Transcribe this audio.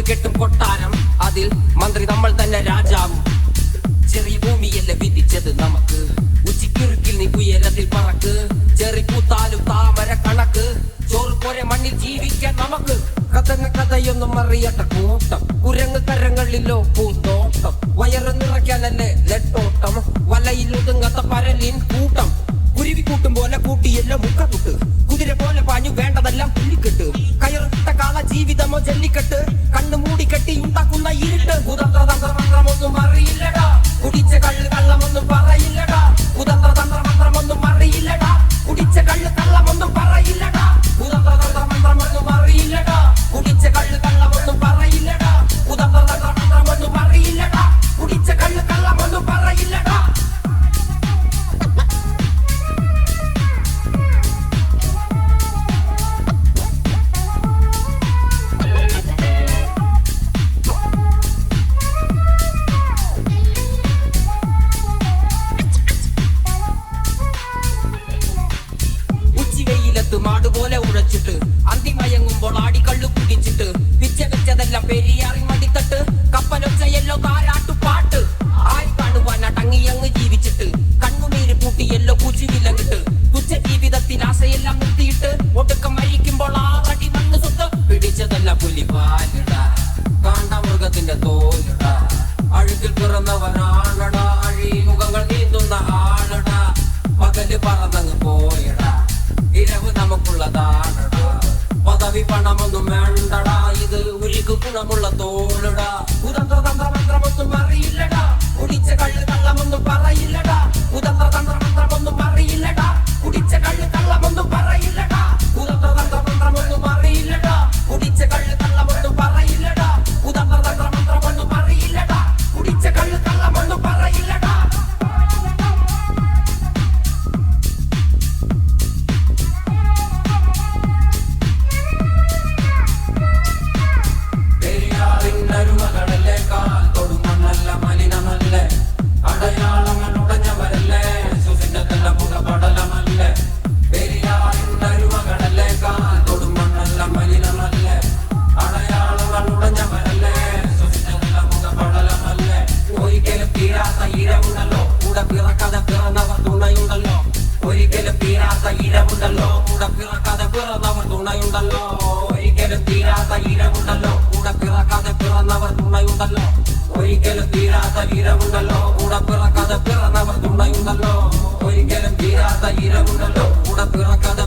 കെട്ടും കൊട്ടാരം, അതിൽ മന്ത്രി നമ്മൾ തന്നെ രാജാവും. ചെറിയ ഭൂമിയല്ല വിധിച്ചത് നമുക്ക്, ഉച്ചിക്കിറുക്കിൽ നീ ഉയരത്തിൽ പറക്ക്. ചെറി പൂത്താലും താമര കണക്ക്, ചോറ് പോരെ മണ്ണിൽ ജീവിക്കാൻ നമുക്ക്. കഥന കഥയൊന്നും അറിയട്ട കൂട്ടം, കുരങ്ങ് കരങ്ങളിലോ പൂന്തോട്ടം. വയറ് നിറയ്ക്കാനല്ലേ നെട്ടോട്ടം, വലയിൽ ഒതുങ്ങാത്ത പരലിൻ കൂട്ടം. കുരുവി കൂട്ടും പോലെ കൂട്ടിയല്ലോ മുക്കത്തുട്ട്, കുതിര പോലെ പാഞ്ഞു വേണ്ടതെല്ലാം പുല്ലിക്കെട്ട്. കയറിട്ട കാല ജീവിതമോ ജല്ലിക്കെട്ട്, കണ്ണു മൂടിക്കെട്ടി ഉണ്ടാക്കുന്ന ഇരുട്ട്. കുതന്ത്ര തന്ത്രമന്ത്രമൊന്നും അറിയില്ലടാ, കുടിച്ച കള്ള് കള്ളമൊന്നും പറയില്ലടാ. കുതന്ത്ര തന്ത്രമന്ത്രമൊന്നും അറിയില്ലടാ, കുടിച്ച കള്ള് കള്ളമൊന്നും പറയില്ലടാ. കുതന്ത്ര തന്ത്രമന്ത്രമൊന്നും അറിയില്ലടാ, കുടിച്ച കള്ള് കള്ളമൊന്നും പറയില്ലടാ. കുതന്ത്ര തന്ത്രമന്ത്രമൊന്നും അറിയില്ലടാ, കുടിച്ച കള്ള് കള്ളമൊന്നും പറയില്ലടാ. മാടുപോലെ ഉഴച്ചിട്ട് അന്തിമയങ്ങുമ്പോൾ ആടിക്കള്ളു കുടിച്ചിട്ട്, പിച്ച വെച്ചതെല്ലാം പെരിയാറി മടിത്തട്ട്. കപ്പലൊച്ചയല്ലോ താരാട്ടുപാട്ട്, ആയി കാണുവാൻ അടങ്ങിയങ്ങ് ജീവിച്ചിട്ട്. കണ്ണുനീര് പൂട്ടിയല്ലോ പൂച്ചിവിലങ്ങിട്ട്, തുച്ഛ ജീവിതത്തിൽ ആശയെല്ലാം നിർത്തിയിട്ട്. ഒടുക്കം മരിക്കുമ്പോൾ ആ കടി മണ്ണ് സ്വത്ത്. പിടിച്ചതല്ല പുലിപാലിടാ, കാണ്ടാമൃഗത്തിന്റെ തോലിടാ. അഴുകിൽ പിറന്നവനാണടാ, അഴിമുഖങ്ങൾ നീന്തുന്ന ആളടാ. പകല് പറന്നങ്ങ് പോയടാ, ഇരവ് നമുക്കുള്ളതാണടാ. പദവി പണമൊന്നും വേണ്ടടാ, ഇത് ഉരുക്ക് ഗുണമുള്ള തോലടാ. കുതന്ത്ര തന്ത്രമന്ത്രമൊന്നും അറിയില്ലടാ, കുടിച്ച കള്ള് കള്ളമൊന്നും പറയില്ലടാ. കുതന്ത്ര തന്ത്രമന്ത്രമൊന്നും അറിയില്ലടാ, കുടിച്ച കള്ള് കള്ളമൊന്നും പറയില്ലടാ. കുതന്ത്ര തന്ത്രമന്ത്രമൊന്നും അറിയില്ലടാ, കുടിച്ച കള്ള് കള്ളമൊന്നും പറയില്ലടാ. കുതന്ത്ര തന്ത്രമന്ത്രമൊന്നും അറിയില്ലടാ, കുടിച്ച കള്ള് കള്ളമൊന്നും പറയില്ലടാ. ഒരിക്കലും തീരാത്ത ഇരവുണ്ടല്ലോ, കൂടെ പിറക്കാതെ പിറന്നവർ തുണയുണ്ടല്ലോ. ഒരിക്കലും തീരാത്ത ഇരവുണ്ടല്ലോ, കൂടെ പിറക്കാതെ പിറന്നവർ തുണയുണ്ടല്ലോ. ഒരിക്കലും തീരാത്ത ഇരവുണ്ടല്ലോ, കൂടെ പിറക്കാതെ പിറന്നവർ തുണയുണ്ടല്ലോ. ഒരിക്കലും തീരാത്ത ഇരവുണ്ടല്ലോ, കൂടെ പിറക്കാതെ